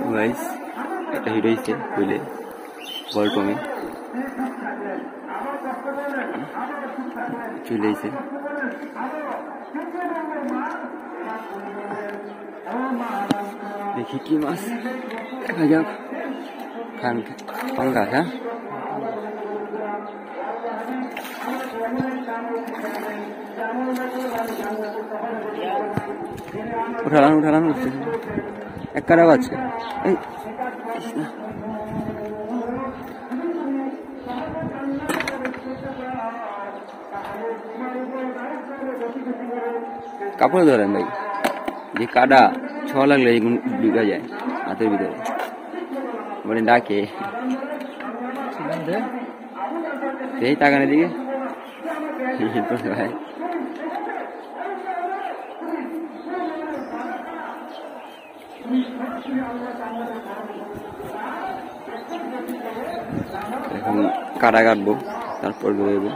Guys একটা hit হয়েছে বুঝলে বলটমে চলে এসে দেখি কি মাছ দেখা যাক খান পাঙ্গাস হ্যাঁ উঠালাম এক কাটা আছে এই কাপড় ধরেন ভাই যে কাটা ছোঁয়া লাগলে ঢুকা যায় হাতের ভিতরে মানে ডাকে সেই টাকানের দিকে ভাই এখন কাটা কাটবো তারপর বেরোবো।